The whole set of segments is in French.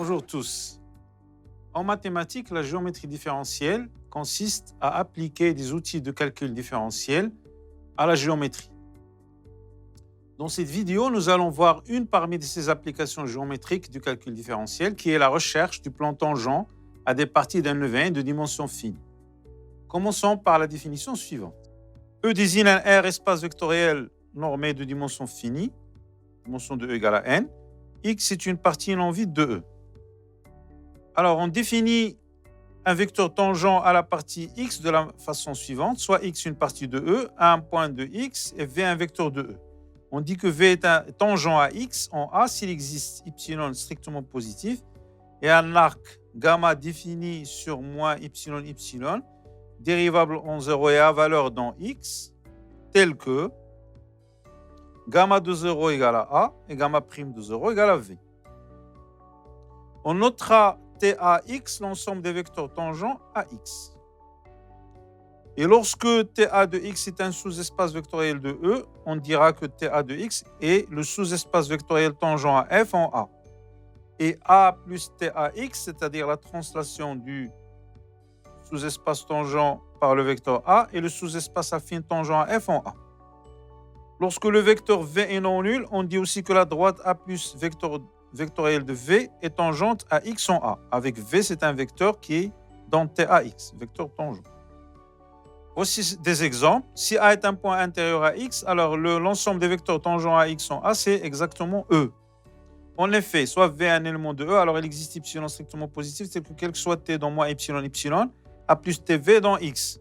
Bonjour tous. En mathématiques, la géométrie différentielle consiste à appliquer des outils de calcul différentiel à la géométrie. Dans cette vidéo, nous allons voir une parmi ces applications géométriques du calcul différentiel qui est la recherche du plan tangent à des parties d'un levain de dimension fine. Commençons par la définition suivante. E désigne un R espace vectoriel normé de dimension finie, dimension de E égale à n. X est une partie non vide de E. Alors, on définit un vecteur tangent à la partie x de la façon suivante, soit x une partie de E, à un point de x, et v un vecteur de E. On dit que v est un tangent à x en A s'il existe y strictement positif et un arc gamma défini sur moins y, dérivable en 0 et à valeur dans x, tel que gamma de 0 égale à A et gamma prime de 0 égale à V. On notera TAX, l'ensemble des vecteurs tangents à x. Et lorsque TA de x est un sous-espace vectoriel de E, on dira que TA de x est le sous-espace vectoriel tangent à f en A. Et A plus TAX, c'est-à-dire la translation du sous-espace tangent par le vecteur A, et le sous-espace affine tangent à f en A. Lorsque le vecteur V est non nul, on dit aussi que la droite A plus vectoriel de V est tangente à x en A. Avec V, c'est un vecteur qui est dans TAX, vecteur tangent. Voici des exemples. Si A est un point intérieur à x, alors l'ensemble des vecteurs tangents à x en A, c'est exactement E. En effet, soit V est un élément de E, alors il existe y strictement positif, c'est que quel que soit t dans moins y, A plus tv dans x.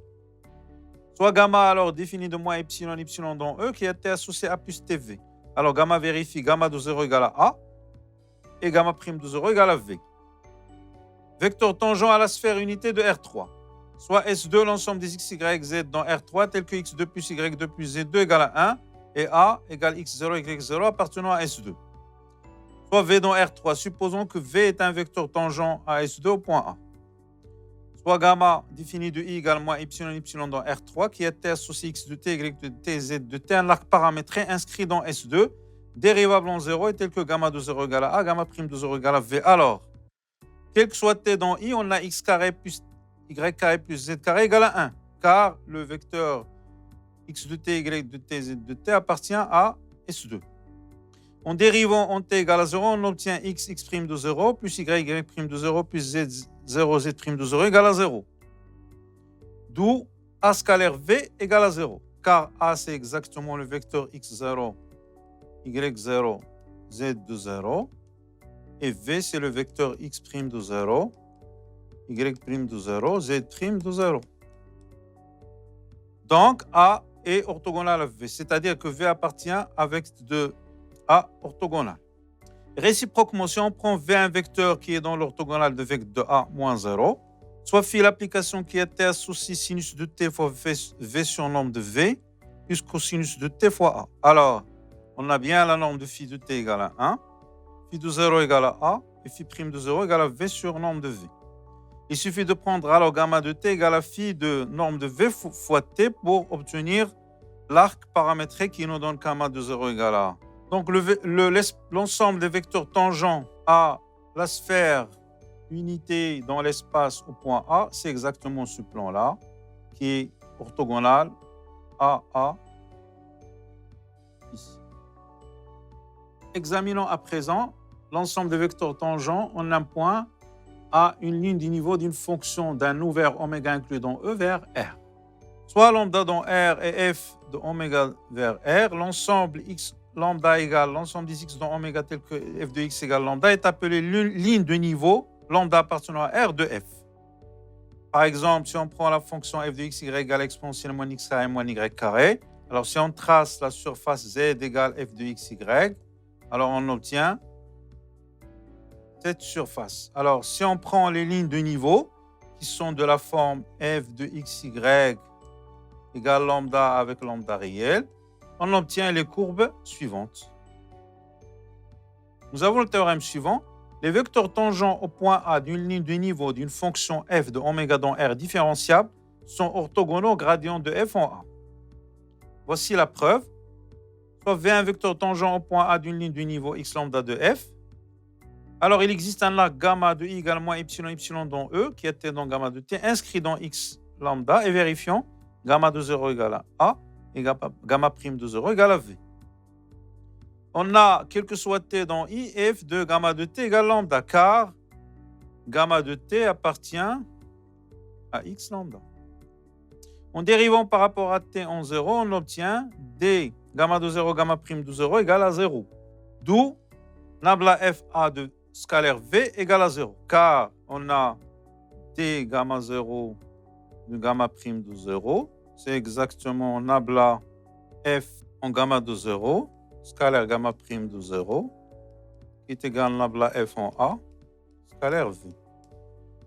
Soit gamma alors défini de moins y dans E qui a été associé à plus tv. Alors gamma vérifie gamma de 0 égale à A et gamma prime de 0 égale à V. Vecteur tangent à la sphère unité de R3. Soit S2, l'ensemble des x, y, z dans R3, tel que x2 plus y2 plus z2 égale à 1 et A égale x0, y0 appartenant à S2. Soit V dans R3, supposons que V est un vecteur tangent à S2 au point A. Soit gamma défini de i égale moins y dans R3 qui est associé x de t, y de t, z de t, un arc paramétré inscrit dans S2, dérivable en 0 et tel que gamma de 0 égale à A, gamma prime de 0 égale à V. Alors, quel que soit t dans i, on a x carré plus y carré plus z carré égale à 1, car le vecteur x de t, y de t, z de t appartient à S2. En dérivant en t égale à 0, on obtient x prime de 0 plus y prime de 0 plus z 0 z prime de 0 égale à 0. D'où A scalaire v égale à 0, car A c'est exactement le vecteur x0, y0, z de 0, et v c'est le vecteur x prime de 0, y prime de 0, z prime de 0. Donc A est orthogonal à V, c'est-à-dire que V appartient avec de A orthogonal. Réciproquement, si on prend V un vecteur qui est dans l'orthogonal de vecteur de A moins 0, soit phi l'application qui était associée sinus de t fois V sur norme de V, plus cosinus de t fois A. Alors, on a bien la norme de phi de t égale à 1, phi de 0 égale à A, et phi prime de 0 égale à V sur norme de V. Il suffit de prendre alors gamma de t égale à phi de norme de V fois t pour obtenir l'arc paramétré qui nous donne gamma de 0 égale à A. Donc l'ensemble des vecteurs tangents à la sphère unité dans l'espace au point A, c'est exactement ce plan-là, qui est orthogonal à A ici. Examinons à présent l'ensemble des vecteurs tangents en un point à une ligne du niveau d'une fonction d'un ouvert oméga inclus dans E vers R. Soit lambda dans R et f de oméga vers R, l'ensemble x lambda égale l'ensemble des x dans oméga tel que f de x égale lambda est appelé ligne de niveau lambda appartenant à R de f. Par exemple, si on prend la fonction f de x, y égale exponentielle moins x carré moins y carré, alors si on trace la surface z égale f de x, y, alors on obtient cette surface. Alors, si on prend les lignes de niveau qui sont de la forme f de xy égale lambda avec lambda réel, on obtient les courbes suivantes. Nous avons le théorème suivant. Les vecteurs tangents au point A d'une ligne de niveau d'une fonction f de oméga dans R différenciable sont orthogonaux au gradient de f en A. Voici la preuve. Soit V un vecteur tangent au point A d'une ligne du niveau x lambda de f, Alors, il existe un arc gamma de i égale moins epsilon epsilon dans E, qui était dans gamma de t, inscrit dans x lambda, et vérifions gamma de 0 égale à A, et gamma prime de 0 égale à V. On a, quel que soit t dans i, f de gamma de t égale lambda, car gamma de t appartient à x lambda. En dérivant par rapport à t en 0, on obtient d gamma de 0, gamma prime de 0 égale à 0. D'où nabla f a de scalaire v égale à 0, car on a d gamma 0 de gamma prime de 0, c'est exactement nabla f en gamma de 0, scalaire gamma prime de 0, qui est égal à nabla f en a, scalaire v.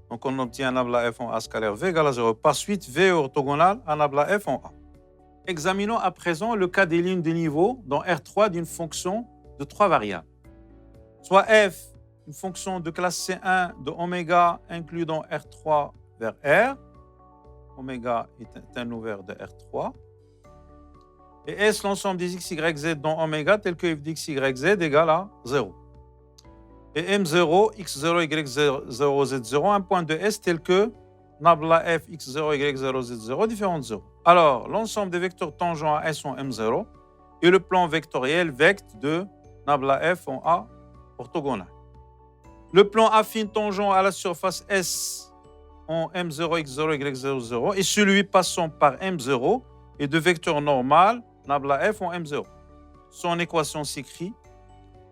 Donc on obtient nabla f en a scalaire v égale à 0. Par suite, v est orthogonal à nabla f en a. Examinons à présent le cas des lignes de niveau dans R3 d'une fonction de 3 variables. Soit f, une fonction de classe C1 de oméga inclus dans R3 vers R. Oméga est un ouvert de R3. Et S, l'ensemble des x, y, z dans oméga tel que f d'x, y, z égale à 0. Et M0, x0, y0, z0, un point de S tel que nabla f, x0, y0, z0, différent de 0. Alors, l'ensemble des vecteurs tangents à S sont M0 et le plan vectoriel vect de nabla f en A orthogonal. Le plan affine tangent à la surface S en M0, x0, y0, 0 et celui passant par M0 est de vecteur normal nabla f en M0. Son équation s'écrit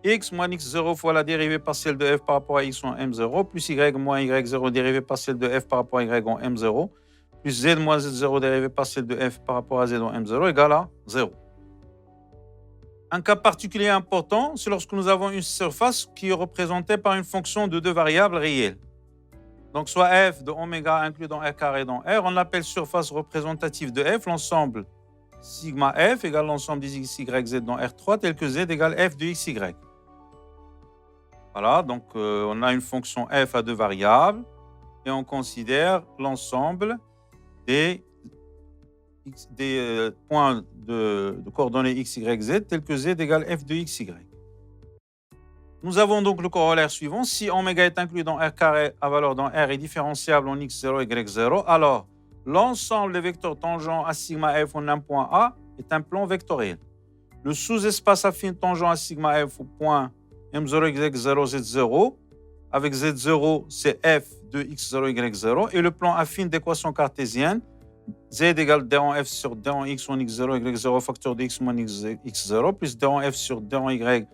x moins x0 fois la dérivée partielle de f par rapport à x en M0 plus y moins y0 dérivée partielle de f par rapport à y en M0 plus z moins z0 dérivée partielle de f par rapport à z en M0 égale à 0. Un cas particulier important, c'est lorsque nous avons une surface qui est représentée par une fonction de deux variables réelles. Donc, soit f de oméga inclus dans R carré dans R, on appelle surface représentative de f l'ensemble sigma f égale l'ensemble des x, y, z dans R3 tel que z égale f de x, y. Voilà, donc on a une fonction f à deux variables et on considère l'ensemble des points de coordonnées x, y, z tels que z égale f de x, y. Nous avons donc le corollaire suivant. Si oméga est inclus dans R carré à valeur dans R est différenciable en x0, y0, alors l'ensemble des vecteurs tangents à sigma f en un point A est un plan vectoriel. Le sous-espace affine tangent à sigma f au point M0, Y0, Z0, avec Z0, c'est f de x0, y0, et le plan affine d'équation cartésienne, z égale d en f sur d en x en x0, y0, facteur de x moins x0, plus d en f sur d en y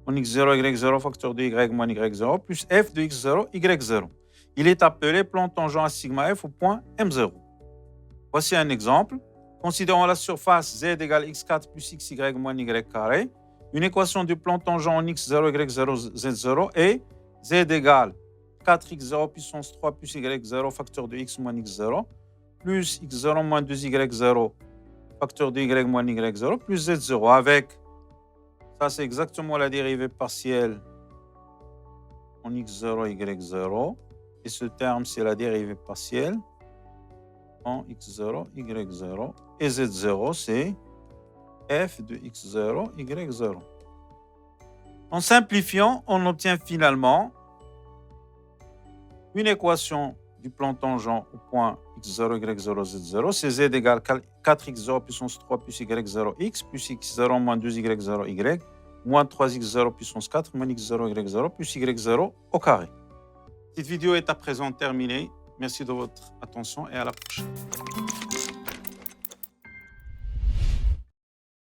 en x0, y0, facteur de y moins y0, plus f de x0, y0. Il est appelé plan tangent à sigma f au point M0. Voici un exemple. Considérons la surface z égale x4 plus xy moins y carré. Une équation du plan tangent en x0, y0, z0 est z égale 4x0 puissance 3 plus y0 facteur de x moins x0 plus x0 moins 2y0 facteur de y moins y0 plus z0 avec, ça c'est exactement la dérivée partielle en x0, y0 et ce terme c'est la dérivée partielle en x0, y0 et z0 c'est f de x0, y0. En simplifiant, on obtient finalement une équation du plan tangent au point x0, y0, z0. C'est z égale 4x0 puissance 3 plus y0 x plus x0 moins 2y0 y moins 3x0 puissance 4 moins x0, y0 plus y0 au carré. Cette vidéo est à présent terminée. Merci de votre attention et à la prochaine.